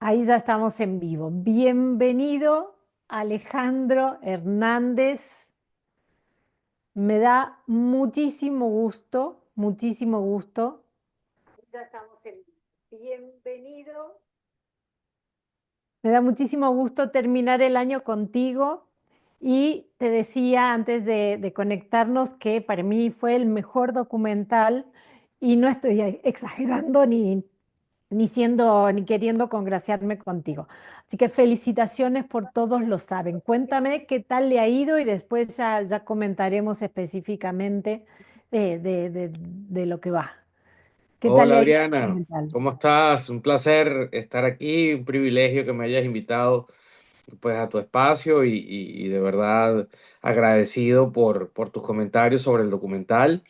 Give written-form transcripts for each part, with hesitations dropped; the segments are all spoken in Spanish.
Ahí ya estamos en vivo. Bienvenido, Alejandro Hernández. Me da muchísimo gusto. Ya estamos en vivo. Bienvenido. Me da muchísimo gusto terminar el año contigo y te decía antes de conectarnos que para mí fue el mejor documental y no estoy exagerando ni queriendo congraciarme contigo. Así que felicitaciones por todos lo saben. Cuéntame qué tal le ha ido y después ya comentaremos específicamente de lo que va. ¿Qué tal Hola le ha ido el Adriana, documental? ¿cómo estás? Un placer estar aquí, un privilegio que me hayas invitado pues a tu espacio y de verdad agradecido por tus comentarios sobre el documental.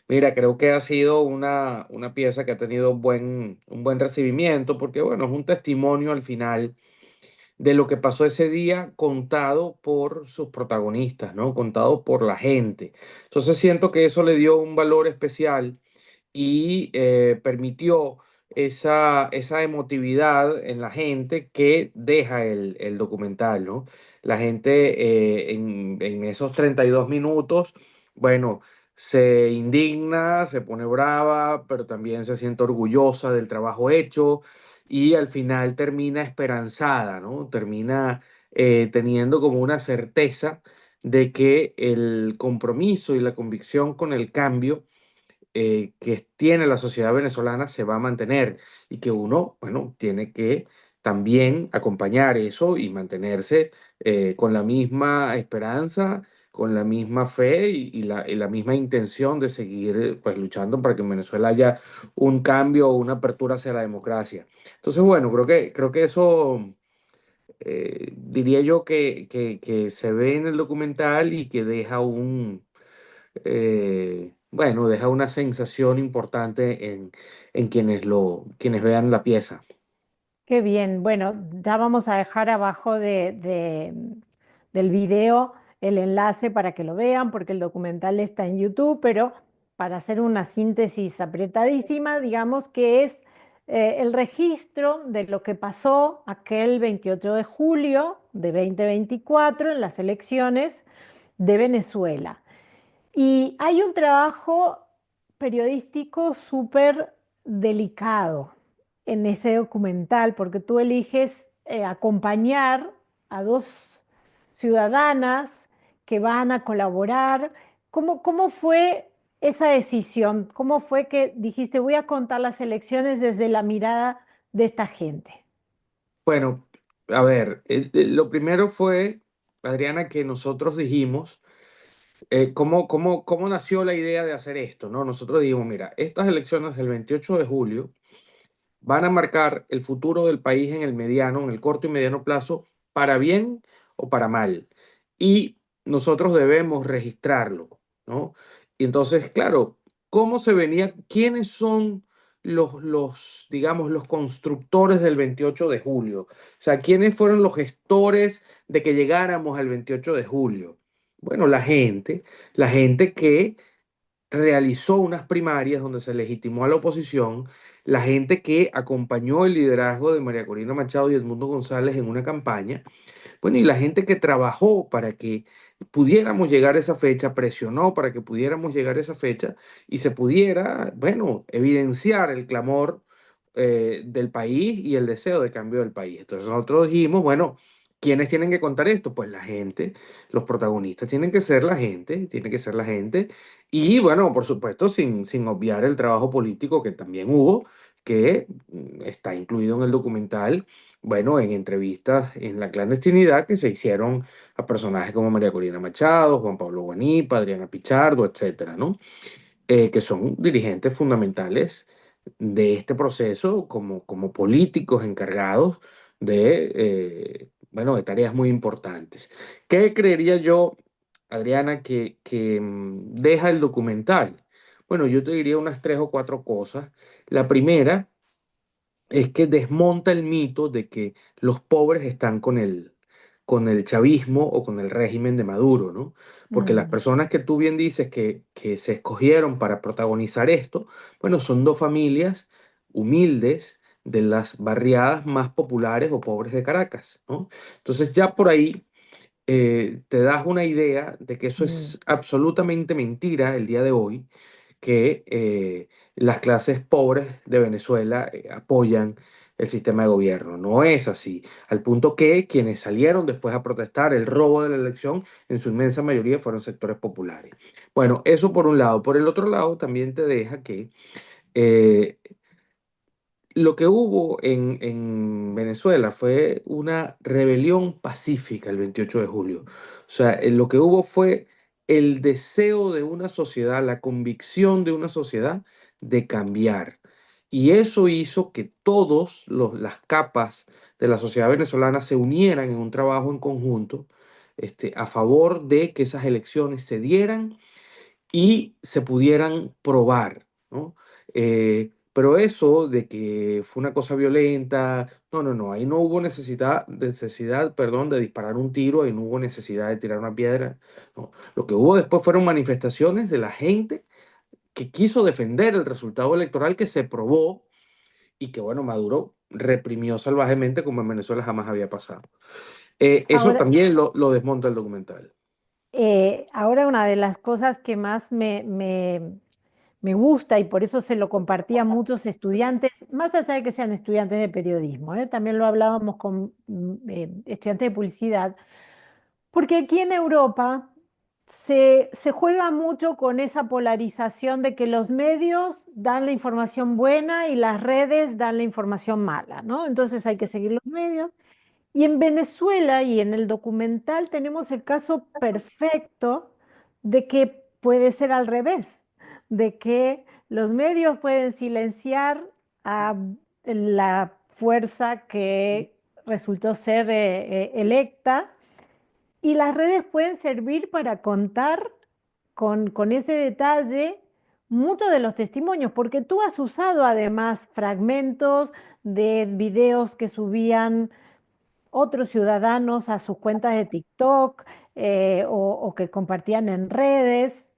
Mira, creo que ha sido una pieza que ha tenido un buen recibimiento porque bueno, es un testimonio al final de lo que pasó ese día contado por sus protagonistas, ¿no? Contado por la gente. Entonces siento que eso le dio un valor especial y permitió esa emotividad en la gente que deja el documental, ¿no? La gente en esos 32 minutos, bueno, se indigna, se pone brava, pero también se siente orgullosa del trabajo hecho y al final termina esperanzada, ¿no? Termina teniendo como una certeza de que el compromiso y la convicción con el cambio que tiene la sociedad venezolana se va a mantener y que uno, bueno, tiene que también acompañar eso y mantenerse con la misma esperanza, con la misma fe y la misma intención de seguir pues luchando para que en Venezuela haya un cambio o una apertura hacia la democracia. Entonces, bueno, creo que eso diría yo que se ve en el documental y que deja bueno, deja una sensación importante en quienes vean la pieza. Qué bien. Bueno, ya vamos a dejar abajo del video el enlace para que lo vean, porque el documental está en YouTube, pero para hacer una síntesis apretadísima, digamos que es el registro de lo que pasó aquel 28 de julio de 2024 en las elecciones de Venezuela. Y hay un trabajo periodístico súper delicado en ese documental, porque tú eliges acompañar a dos ciudadanas que van a colaborar. ¿Cómo fue esa decisión? ¿Cómo fue que dijiste, voy a contar las elecciones desde la mirada de esta gente? Bueno, a ver, lo primero fue, Adriana, que nosotros dijimos, ¿cómo nació la idea de hacer esto? ¿No? Nosotros dijimos, mira, estas elecciones del 28 de julio van a marcar el futuro del país en el mediano, en el corto y mediano plazo, para bien o para mal. Y nosotros debemos registrarlo, ¿no? Y entonces, claro, ¿cómo se venía? ¿Quiénes son digamos, los constructores del 28 de julio? O sea, ¿quiénes fueron los gestores de que llegáramos al 28 de julio? Bueno, la gente que realizó unas primarias donde se legitimó a la oposición, la gente que acompañó el liderazgo de María Corina Machado y Edmundo González en una campaña, bueno, y la gente que trabajó para que pudiéramos llegar a esa fecha, presionó para que pudiéramos llegar a esa fecha y se pudiera, bueno, evidenciar el clamor del país y el deseo de cambio del país. Entonces nosotros dijimos, bueno, ¿quiénes tienen que contar esto? Pues la gente, los protagonistas tienen que ser la gente, tiene que ser la gente. Y bueno, por supuesto, sin obviar el trabajo político que también hubo, que está incluido en el documental, bueno, en entrevistas en la clandestinidad que se hicieron a personajes como María Corina Machado, Juan Pablo Guanipa, Adriana Pichardo, etcétera, ¿no? Que son dirigentes fundamentales de este proceso como políticos encargados bueno, de tareas muy importantes. ¿Qué creería yo, Adriana, que deja el documental? Bueno, yo te diría unas tres o cuatro cosas. La primera es que desmonta el mito de que los pobres están con el chavismo o con el régimen de Maduro, ¿no? Porque las Mm. personas que tú bien dices que se escogieron para protagonizar esto, bueno, son dos familias humildes de las barriadas más populares o pobres de Caracas, ¿no? Entonces ya por ahí te das una idea de que eso Mm. es absolutamente mentira el día de hoy, que las clases pobres de Venezuela apoyan el sistema de gobierno. No es así, al punto que quienes salieron después a protestar el robo de la elección, en su inmensa mayoría fueron sectores populares. Bueno, eso por un lado. Por el otro lado, también te deja que eh, lo que hubo en Venezuela fue una rebelión pacífica el 28 de julio. O sea, lo que hubo fue el deseo de una sociedad, la convicción de una sociedad de cambiar. Y eso hizo que todos las capas de la sociedad venezolana se unieran en un trabajo en conjunto, a favor de que esas elecciones se dieran y se pudieran probar, ¿no? Pero eso de que fue una cosa violenta, no, no, no, ahí no hubo necesidad, perdón, de disparar un tiro, ahí no hubo necesidad de tirar una piedra, no. Lo que hubo después fueron manifestaciones de la gente que quiso defender el resultado electoral que se probó y que, bueno, Maduro reprimió salvajemente como en Venezuela jamás había pasado. Eso Ahora, también lo desmonta el documental. ahora una de las cosas que más me gusta y por eso se lo compartí a muchos estudiantes, más allá de que sean estudiantes de periodismo, también lo hablábamos con estudiantes de publicidad, porque aquí en Europa se juega mucho con esa polarización de que los medios dan la información buena y las redes dan la información mala, ¿no? Entonces hay que seguir los medios. Y en Venezuela y en el documental tenemos el caso perfecto de que puede ser al revés, de que los medios pueden silenciar a la fuerza que resultó ser electa y las redes pueden servir para contar con ese detalle muchos de los testimonios, porque tú has usado además fragmentos de videos que subían otros ciudadanos a sus cuentas de TikTok o que compartían en redes.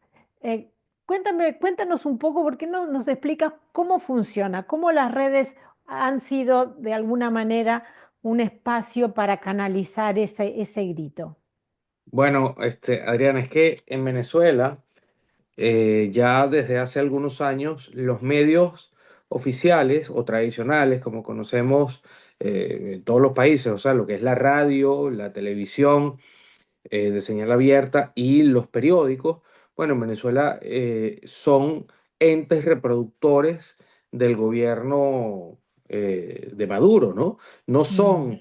Cuéntanos un poco, ¿por qué no nos explicas cómo funciona, cómo las redes han sido de alguna manera un espacio para canalizar ese grito? Bueno, Adrián, es que en Venezuela ya desde hace algunos años los medios oficiales o tradicionales, como conocemos en todos los países, o sea, lo que es la radio, la televisión, de señal abierta y los periódicos, bueno, en Venezuela son entes reproductores del gobierno de Maduro, ¿no? No Mm, son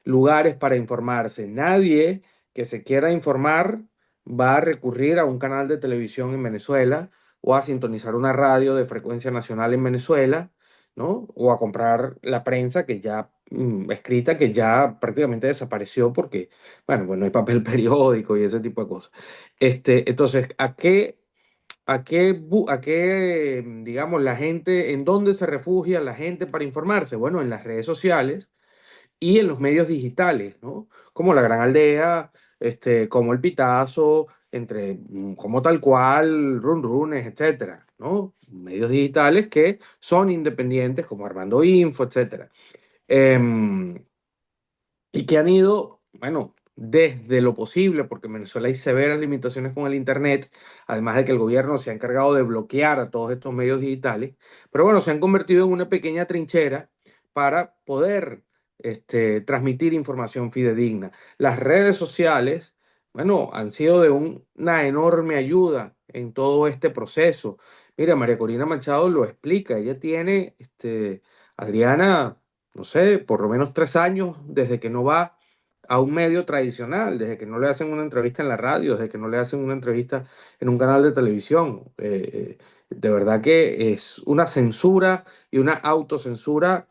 lugares para informarse. Nadie que se quiera informar va a recurrir a un canal de televisión en Venezuela o a sintonizar una radio de frecuencia nacional en Venezuela, ¿no? O a comprar la prensa que ya escrita, que ya prácticamente desapareció porque bueno, pues no hay papel periódico y ese tipo de cosas. Entonces, digamos, la gente, en dónde se refugia la gente para informarse? Bueno, en las redes sociales y en los medios digitales, ¿no? Como La Gran Aldea, como El Pitazo, como Tal Cual, Run Runes, etcétera, ¿no? Medios digitales que son independientes, como Armando Info, etcétera. Em, y que han ido, bueno, desde lo posible, porque en Venezuela hay severas limitaciones con el Internet, además de que el gobierno se ha encargado de bloquear a todos estos medios digitales, pero bueno, se han convertido en una pequeña trinchera para poder transmitir información fidedigna. Las redes sociales, bueno, han sido de una enorme ayuda en todo este proceso. Mira, María Corina Machado lo explica, ella tiene, Adriana, no sé, por lo menos 3 años desde que no va a un medio tradicional, desde que no le hacen una entrevista en la radio, desde que no le hacen una entrevista en un canal de televisión. De verdad que es una censura y una autocensura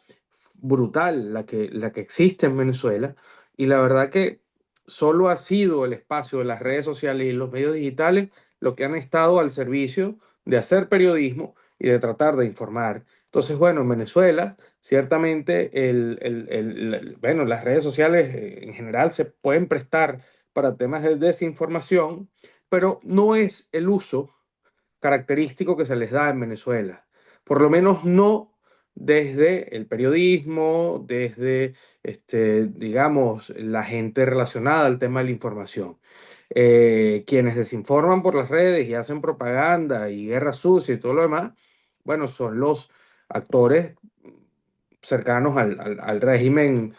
brutal la que existe en Venezuela. Y la verdad que solo ha sido el espacio de las redes sociales y los medios digitales lo que han estado al servicio de hacer periodismo y de tratar de informar. Entonces, bueno, en Venezuela, ciertamente, bueno, las redes sociales en general se pueden prestar para temas de desinformación, pero no es el uso característico que se les da en Venezuela. Por lo menos no desde el periodismo, desde, digamos, la gente relacionada al tema de la información. Quienes desinforman por las redes y hacen propaganda y guerra sucia y todo lo demás, bueno, son los actores cercanos al régimen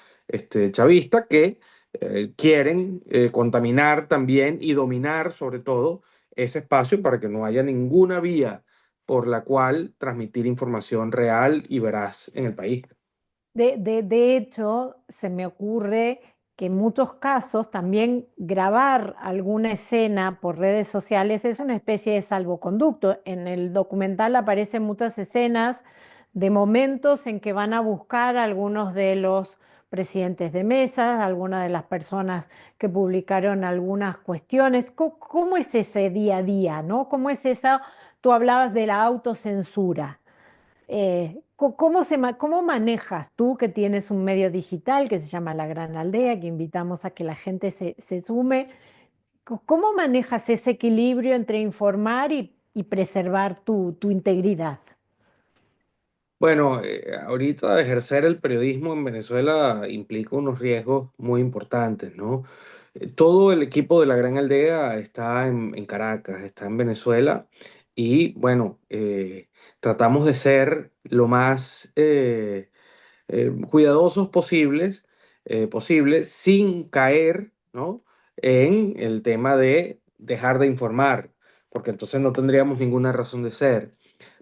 chavista que quieren contaminar también y dominar sobre todo ese espacio para que no haya ninguna vía por la cual transmitir información real y veraz en el país. De hecho, se me ocurre que en muchos casos también grabar alguna escena por redes sociales es una especie de salvoconducto. En el documental aparecen muchas escenas de momentos en que van a buscar a algunos de los presidentes de mesas, algunas de las personas que publicaron algunas cuestiones. ¿Cómo es ese día a día, no? ¿Cómo es esa? Tú hablabas de la autocensura. ¿Cómo manejas tú que tienes un medio digital que se llama La Gran Aldea, que invitamos a que la gente se sume? ¿Cómo manejas ese equilibrio entre informar y preservar tu integridad? Bueno, ahorita ejercer el periodismo en Venezuela implica unos riesgos muy importantes, ¿no? Todo el equipo de la Gran Aldea está en Caracas, está en Venezuela y bueno, tratamos de ser lo más cuidadosos posibles sin caer, ¿no? En el tema de dejar de informar, porque entonces no tendríamos ninguna razón de ser,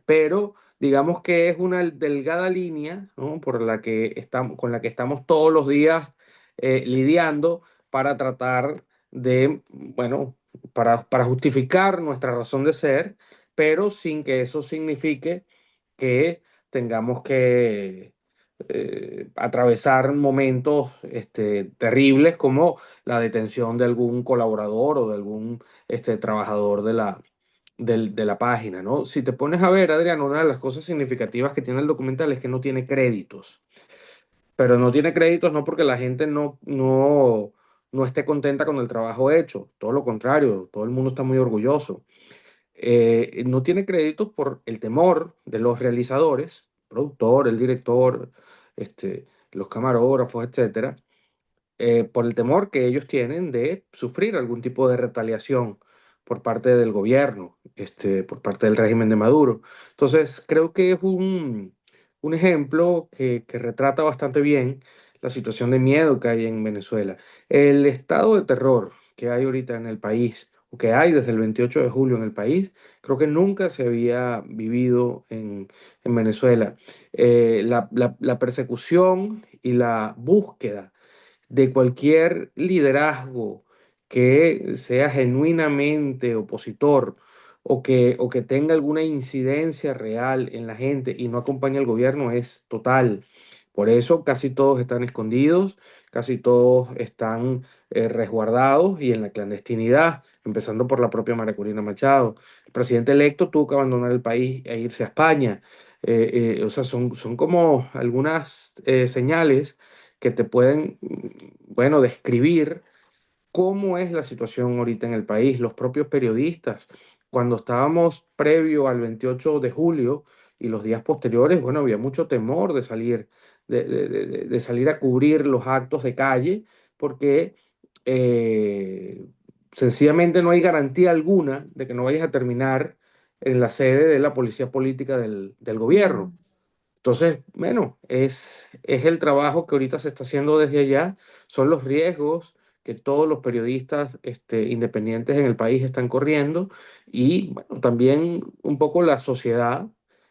pero digamos que es una delgada línea, ¿no? Por la que estamos, con la que estamos todos los días lidiando para tratar de, bueno, para justificar nuestra razón de ser, pero sin que eso signifique que tengamos que atravesar momentos terribles como la detención de algún colaborador o de algún trabajador de la página, ¿no? Si te pones a ver, Adrián, una de las cosas significativas que tiene el documental es que no tiene créditos, pero no tiene créditos no porque la gente no esté contenta con el trabajo hecho, todo lo contrario, todo el mundo está muy orgulloso. No tiene créditos por el temor de los realizadores, productor, el director, los camarógrafos, etcétera, por el temor que ellos tienen de sufrir algún tipo de retaliación por parte del gobierno, por parte del régimen de Maduro. Entonces, creo que es un ejemplo que retrata bastante bien la situación de miedo que hay en Venezuela. El estado de terror que hay ahorita en el país, o que hay desde el 28 de julio en el país, creo que nunca se había vivido en Venezuela. La persecución y la búsqueda de cualquier liderazgo que sea genuinamente opositor o que tenga alguna incidencia real en la gente y no acompañe al gobierno es total. Por eso casi todos están escondidos, casi todos están resguardados y en la clandestinidad, empezando por la propia María Corina Machado. El presidente electo tuvo que abandonar el país e irse a España. O sea, son como algunas señales que te pueden, bueno, describir cómo es la situación ahorita en el país. Los propios periodistas, cuando estábamos previo al 28 de julio y los días posteriores, bueno, había mucho temor de salir, de salir a cubrir los actos de calle, porque eh, sencillamente no hay garantía alguna de que no vayas a terminar en la sede de la policía política del gobierno. Mm. Entonces, bueno, es el trabajo que ahorita se está haciendo desde allá, son los riesgos que todos los periodistas independientes en el país están corriendo y bueno, también un poco la sociedad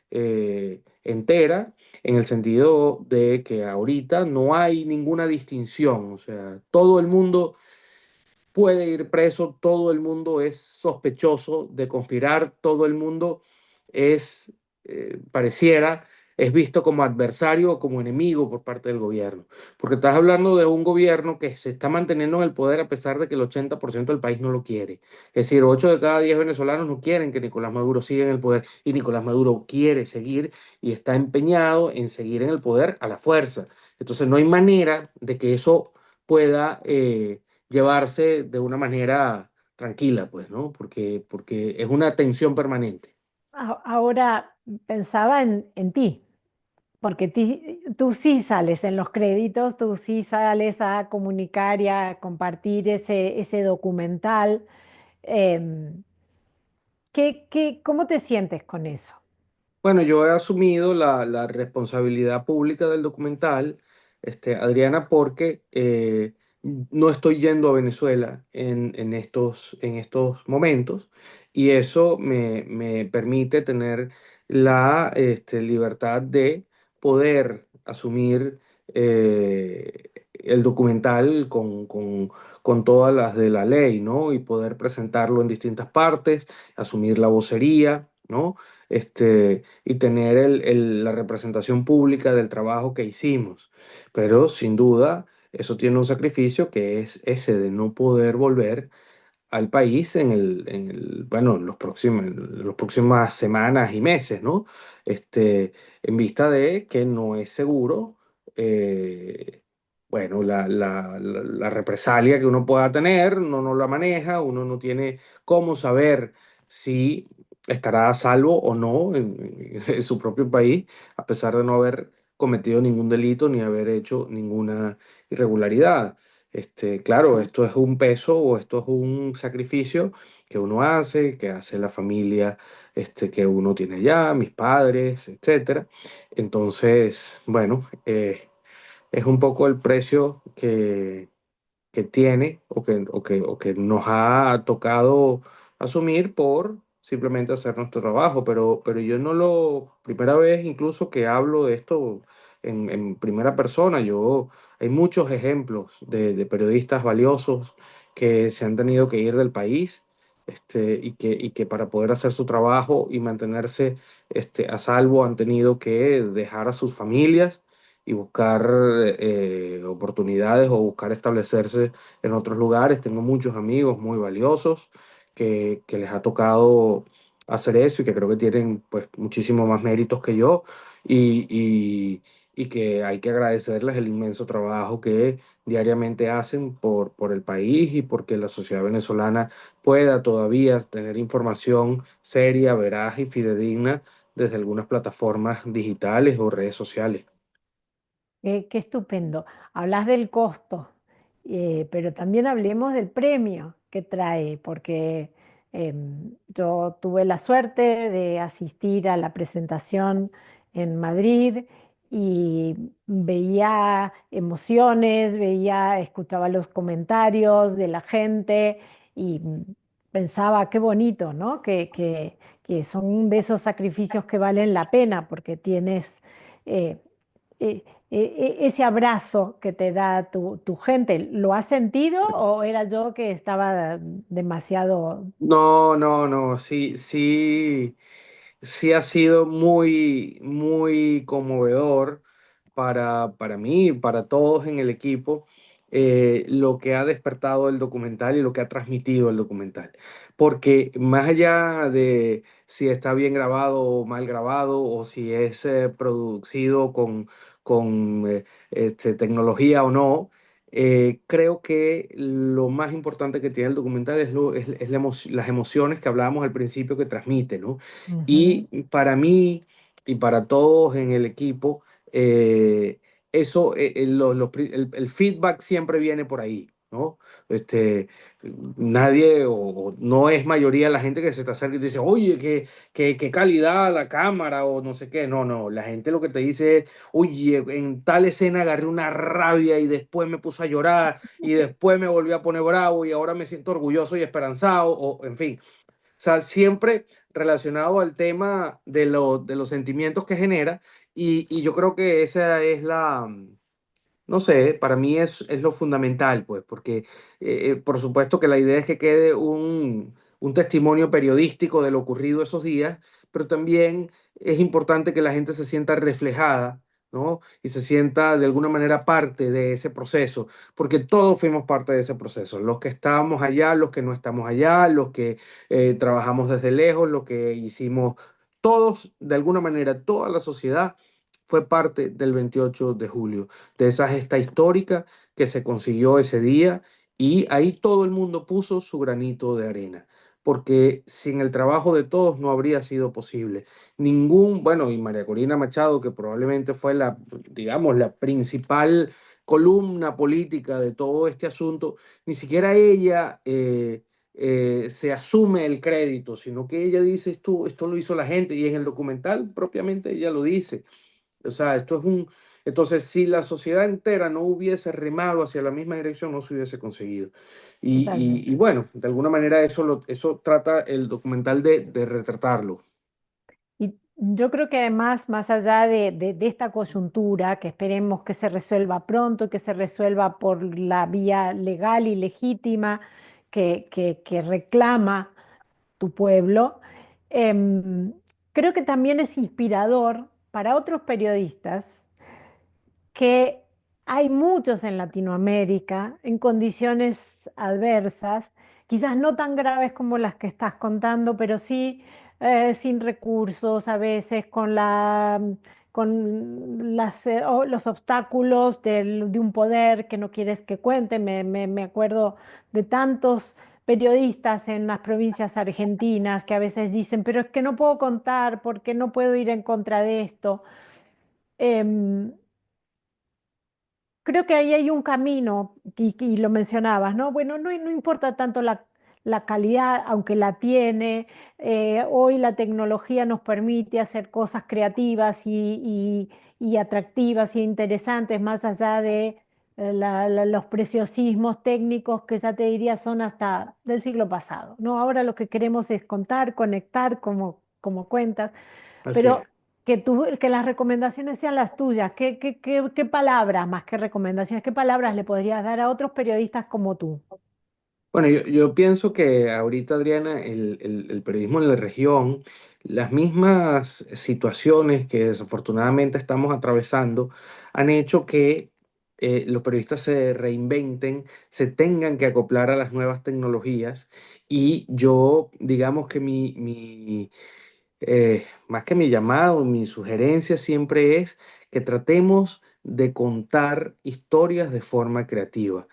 entera en el sentido de que ahorita no hay ninguna distinción, o sea, todo el mundo puede ir preso, todo el mundo es sospechoso de conspirar, todo el mundo pareciera, es visto como adversario o como enemigo por parte del gobierno. Porque estás hablando de un gobierno que se está manteniendo en el poder a pesar de que el 80% del país no lo quiere. Es decir, 8 de cada 10 venezolanos no quieren que Nicolás Maduro siga en el poder y Nicolás Maduro quiere seguir y está empeñado en seguir en el poder a la fuerza. Entonces no hay manera de que eso pueda llevarse de una manera tranquila, pues, ¿no? Porque es una tensión permanente. Ahora pensaba en ti. porque tú sí sales en los créditos, tú sí sales a comunicar y a compartir ese documental. Em, ¿Cómo te sientes con eso? Bueno, yo he asumido la responsabilidad pública del documental, Adriana, porque no estoy yendo a Venezuela en estos momentos y eso me permite tener la libertad de poder asumir el documental con todas las de la ley, ¿no? Y poder presentarlo en distintas partes, asumir la vocería, ¿no? Y tener la representación pública del trabajo que hicimos. Pero sin duda, eso tiene un sacrificio que es ese de no poder volver al país bueno, en las próximas semanas y meses, ¿no? Este, en vista de que no es seguro, bueno, la represalia que uno pueda tener, uno no la maneja, uno no tiene cómo saber si estará a salvo o no en su propio país, a pesar de no haber cometido ningún delito ni haber hecho ninguna irregularidad. Claro, esto es un peso o esto es un sacrificio que uno hace, que hace la familia, que uno tiene allá, mis padres, etcétera. Entonces, bueno, es un poco el precio que tiene o que nos ha tocado asumir por simplemente hacer nuestro trabajo, pero yo no primera vez incluso que hablo de esto en primera persona, hay muchos ejemplos de periodistas valiosos que se han tenido que ir del país. Y que para poder hacer su trabajo y mantenerse a salvo han tenido que dejar a sus familias y buscar oportunidades o buscar establecerse en otros lugares. Tengo muchos amigos muy valiosos que les ha tocado hacer eso y que creo que tienen pues muchísimo más méritos que yo y, y, y que hay que agradecerles el inmenso trabajo que diariamente hacen por el país y porque la sociedad venezolana pueda todavía tener información seria, veraz y fidedigna desde algunas plataformas digitales o redes sociales. Qué estupendo. Hablas del costo, pero también hablemos del premio que trae, porque yo tuve la suerte de asistir a la presentación en Madrid y veía emociones, escuchaba los comentarios de la gente y pensaba qué bonito, ¿no? Que son de esos sacrificios que valen la pena porque tienes... eh, ese abrazo que te da tu gente, ¿lo has sentido o era yo que estaba demasiado... No, no, no, sí, sí. Sí ha sido muy, muy conmovedor para mí, para todos en el equipo, lo que ha despertado el documental y lo que ha transmitido el documental. Porque más allá de si está bien grabado o mal grabado, o si es producido con tecnología o no, creo que lo más importante que tiene el documental es las emociones que hablábamos al principio que transmite, ¿no? Ujú. Y para mí y para todos en el equipo, eso, el feedback siempre viene por ahí, ¿no? Este, nadie o no es mayoría la gente que se está acerca y dice, oye, qué calidad la cámara o no sé qué. No, no, la gente lo que te dice es, oye, en tal escena agarré una rabia y después me puse a llorar y después me volví a poner bravo y ahora me siento orgulloso y esperanzado, o en fin. O sea, siempre relacionado al tema de los sentimientos que genera y yo creo que esa es no sé, para mí es lo fundamental, pues, porque por supuesto que la idea es que quede un testimonio periodístico de lo ocurrido esos días, pero también es importante que la gente se sienta reflejada, ¿no? Y se sienta de alguna manera parte de ese proceso, porque todos fuimos parte de ese proceso, los que estábamos allá, los que no estamos allá, los que trabajamos desde lejos, los que hicimos, todos, de alguna manera, toda la sociedad fue parte del 28 de julio de esa gesta histórica que se consiguió ese día y ahí todo el mundo puso su granito de arena. porque sin el trabajo de todos no habría sido posible. Bueno, y María Corina Machado, que probablemente fue digamos, la principal columna política de todo este asunto, ni siquiera ella se asume el crédito, sino que ella dice, esto lo hizo la gente, y en el documental propiamente ella lo dice. O sea, esto es un... Entonces, si la sociedad entera no hubiese remado hacia la misma dirección, no se hubiese conseguido. Y Totalmente. bueno, de alguna manera eso trata el documental de retratarlo. Y yo creo que además, más allá de esta coyuntura, que esperemos que se resuelva pronto, que se resuelva por la vía legal y legítima que reclama tu pueblo, em, creo que también es inspirador para otros periodistas que hay muchos en Latinoamérica en condiciones adversas, quizás no tan graves como las que estás contando, pero sí sin recursos, a veces con los obstáculos de un poder que no quieres que cuente. Me acuerdo de tantos periodistas en las provincias argentinas que a veces dicen, pero es que no puedo contar porque no puedo ir en contra de esto. Em, Creo que ahí hay un camino, y lo mencionabas, ¿no? Bueno, no importa tanto la calidad, aunque la tiene. Hoy la tecnología nos permite hacer cosas creativas y atractivas y interesantes, más allá de los preciosismos técnicos que ya te diría son hasta del siglo pasado, ¿no? Ahora lo que queremos es contar, conectar, como cuentas. Así es. Pero que las recomendaciones sean las tuyas. ¿Qué palabras, más que recomendaciones, qué palabras le podrías dar a otros periodistas como tú? Bueno, yo pienso que ahorita, Adriana, el periodismo en la región, las mismas situaciones que desafortunadamente estamos atravesando, han hecho que los periodistas se reinventen, se tengan que acoplar a las nuevas tecnologías. Y yo, digamos que más que mi llamado, mi sugerencia siempre es que tratemos de contar historias de forma creativa.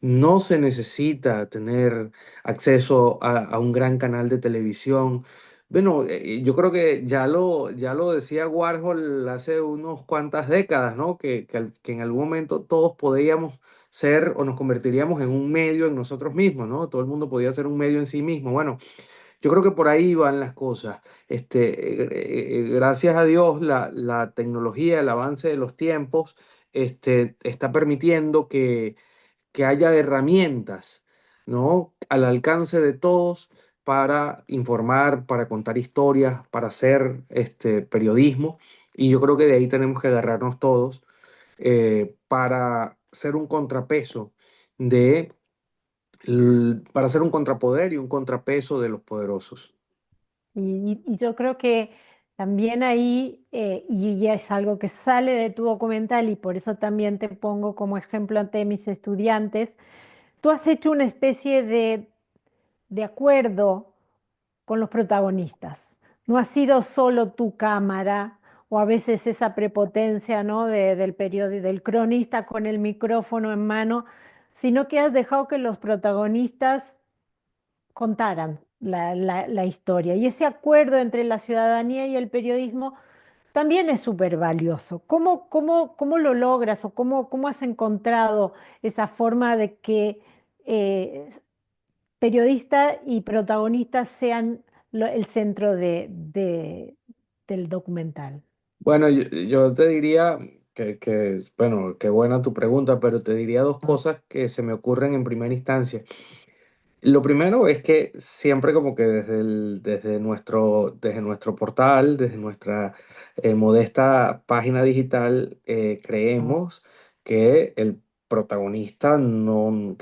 No se necesita tener acceso a un gran canal de televisión. Bueno, yo creo que ya lo decía Warhol hace unos cuantas décadas, ¿no? Que en algún momento todos podíamos ser o nos convertiríamos en un medio en nosotros mismos, ¿no? Todo el mundo podía ser un medio en sí mismo. Bueno, yo creo que por ahí van las cosas. Gracias a Dios, la tecnología, el avance de los tiempos, está permitiendo que haya herramientas, ¿no? Al alcance de todos para informar, para contar historias, para hacer periodismo. Y yo creo que de ahí tenemos que agarrarnos todos para ser un contrapeso para ser un contrapoder y un contrapeso de los poderosos. Y yo creo que también ahí, y ya es algo que sale de tu documental, y por eso también te pongo como ejemplo ante mis estudiantes, tú has hecho una especie de acuerdo con los protagonistas. No ha sido solo tu cámara o a veces esa prepotencia, ¿no? Del periódico, del cronista con el micrófono en mano, sino que has dejado que los protagonistas contaran la historia. Y ese acuerdo entre la ciudadanía y el periodismo también es súper valioso. ¿Cómo lo logras o cómo has encontrado esa forma de que eh, periodista y protagonistas sean el centro del documental? Bueno, yo te diría bueno, qué buena tu pregunta, pero te diría dos cosas que se me ocurren en primera instancia. Lo primero es que siempre como que desde nuestro portal, desde nuestra modesta página digital, creemos que que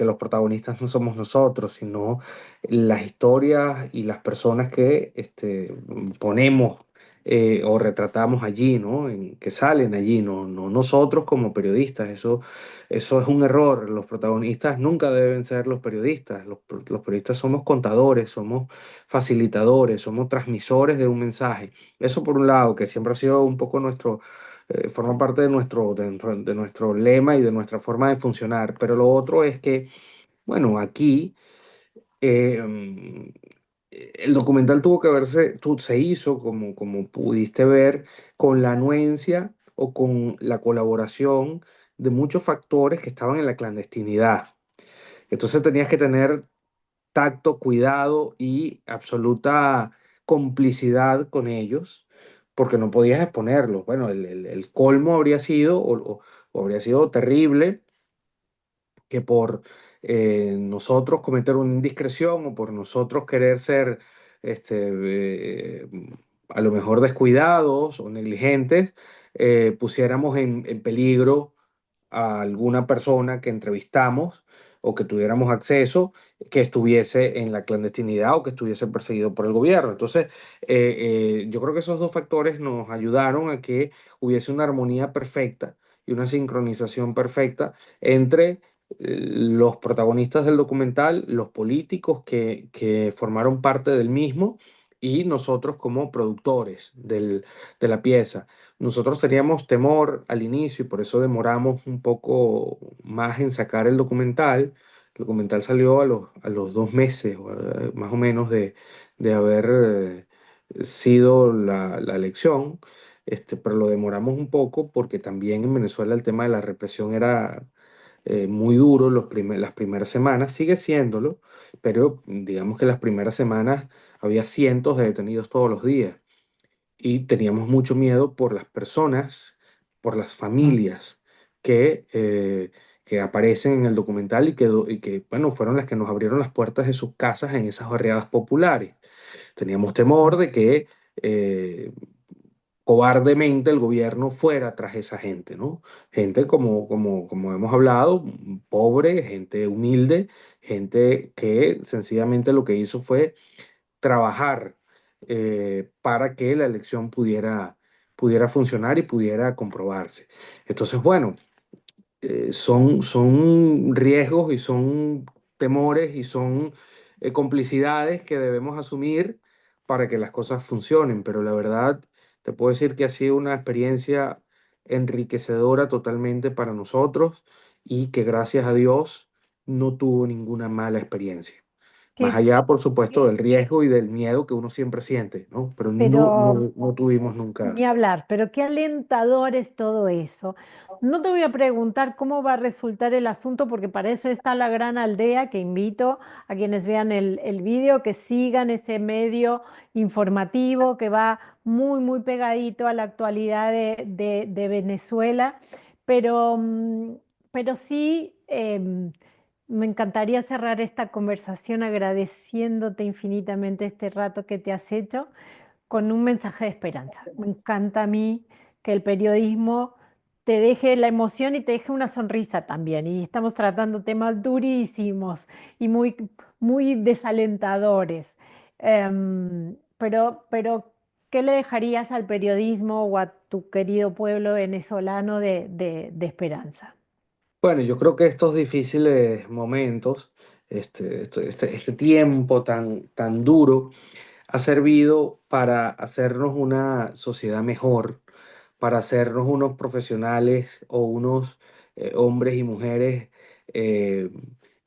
los protagonistas no somos nosotros, sino las historias y las personas que ponemos o retratamos allí, ¿no? Que salen allí, no nosotros como periodistas. Eso es un error. Los protagonistas nunca deben ser los periodistas. Los periodistas somos contadores, somos facilitadores, somos transmisores de un mensaje. Eso por un lado, que siempre ha sido un poco forma parte de nuestro lema y de nuestra forma de funcionar. Pero lo otro es que, bueno, aquí el documental tuvo que verse, se hizo, como pudiste ver, con la anuencia o con la colaboración de muchos factores que estaban en la clandestinidad. Entonces tenías que tener tacto, cuidado y absoluta complicidad con ellos, porque no podías exponerlos. Bueno, el colmo habría sido, o habría sido terrible, que por nosotros cometer una indiscreción o por nosotros querer ser este, a lo mejor descuidados o negligentes, pusiéramos en peligro a alguna persona que entrevistamos o que tuviéramos acceso, que estuviese en la clandestinidad o que estuviese perseguido por el gobierno. Entonces, yo creo que esos dos factores nos ayudaron a que hubiese una armonía perfecta y una sincronización perfecta entre los protagonistas del documental, los políticos que formaron parte del mismo y nosotros como productores de la pieza. Nosotros teníamos temor al inicio y por eso demoramos un poco más en sacar el documental. El documental salió a los 2 meses, más o menos, de haber sido la elección, pero lo demoramos un poco porque también en Venezuela el tema de la represión era muy duro las primeras semanas, sigue siéndolo, pero digamos que las primeras semanas había cientos de detenidos todos los días y teníamos mucho miedo por las personas, por las familias que aparecen en el documental y que, bueno, fueron las que nos abrieron las puertas de sus casas en esas barriadas populares. Teníamos temor de que cobardemente el gobierno fuera tras esa gente, ¿no? Gente como hemos hablado, pobre, gente humilde, gente que sencillamente lo que hizo fue trabajar para que la elección pudiera funcionar y pudiera comprobarse. Entonces, bueno, son riesgos y son temores y son complicidades que debemos asumir para que las cosas funcionen, pero la verdad te puedo decir que ha sido una experiencia enriquecedora totalmente para nosotros y que gracias a Dios no tuvo ninguna mala experiencia. Más Que, allá, por supuesto, del riesgo y del miedo que uno siempre siente, ¿no? Pero no, pero no tuvimos nunca. Ni hablar, pero qué alentador es todo eso. No te voy a preguntar cómo va a resultar el asunto, porque para eso está la gran aldea, que invito a quienes vean el vídeo, que sigan ese medio informativo que va muy, muy pegadito a la actualidad de Venezuela. Pero, pero sí, me encantaría cerrar esta conversación agradeciéndote infinitamente este rato que te has hecho con un mensaje de esperanza. Me encanta a mí que el periodismo te deje la emoción y te deje una sonrisa también. Y estamos tratando temas durísimos y muy, muy desalentadores. Pero, ¿qué le dejarías al periodismo o a tu querido pueblo venezolano de esperanza? Bueno, yo creo que estos difíciles momentos, este tiempo tan duro, ha servido para hacernos una sociedad mejor, para hacernos unos profesionales o unos hombres y mujeres, eh,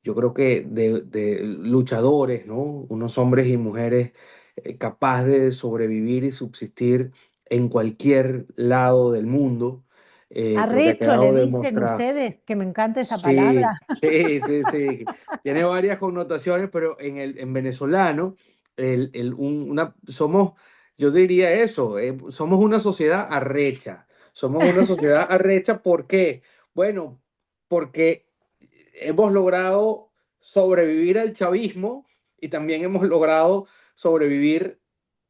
yo creo que de luchadores, ¿no? Unos hombres y mujeres capaces de sobrevivir y subsistir en cualquier lado del mundo. Creo que ha Arrecho, le quedado dicen demostrado. ustedes, que me encanta esa Sí, palabra. sí, sí, sí. Tiene varias connotaciones, pero en venezolano, yo diría eso, somos una sociedad arrecha. Somos una sociedad arrecha, ¿por qué? Bueno, porque hemos logrado sobrevivir al chavismo y también hemos logrado sobrevivir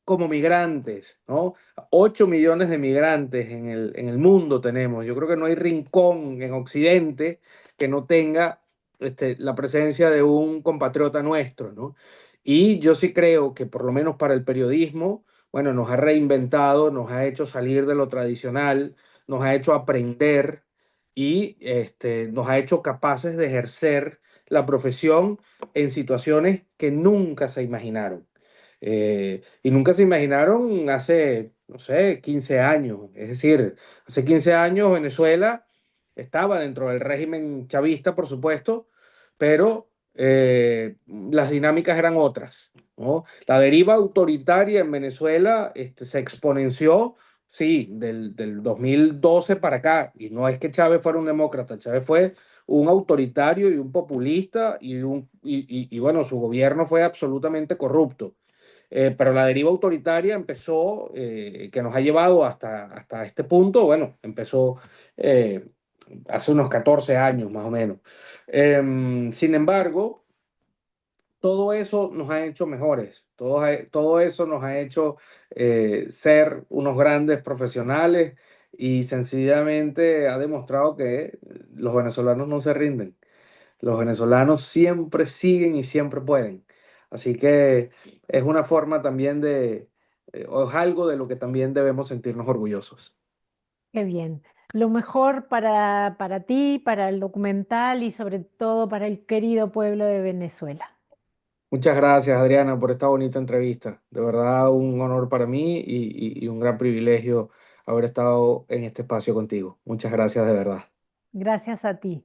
como migrantes, ¿no? 8 millones de migrantes en el mundo tenemos. Yo creo que no hay rincón en Occidente que no tenga la presencia de un compatriota nuestro, ¿no? Y yo sí creo que por lo menos para el periodismo, bueno, nos ha reinventado, nos ha hecho salir de lo tradicional, nos ha hecho aprender y nos ha hecho capaces de ejercer la profesión en situaciones que nunca se imaginaron. Y nunca se imaginaron hace, no sé, 15 años. Es decir, hace 15 años Venezuela estaba dentro del régimen chavista, por supuesto, pero las dinámicas eran otras, ¿no? La deriva autoritaria en Venezuela se exponenció, sí, del 2012 para acá, y no es que Chávez fuera un demócrata, Chávez fue un autoritario y un populista, y bueno, su gobierno fue absolutamente corrupto. Pero la deriva autoritaria empezó, que nos ha llevado hasta este punto, bueno, empezó eh, hace unos 14 años más o menos. Sin embargo, todo eso nos ha hecho mejores, todo eso nos ha hecho ser unos grandes profesionales y sencillamente ha demostrado que los venezolanos no se rinden. Los venezolanos siempre siguen y siempre pueden. Así que es una forma también o es algo de lo que también debemos sentirnos orgullosos. Qué bien. Lo mejor para ti, para el documental y sobre todo para el querido pueblo de Venezuela. Muchas gracias, Adriana, por esta bonita entrevista. De verdad, un honor para mí y un gran privilegio haber estado en este espacio contigo. Muchas gracias de verdad. Gracias a ti.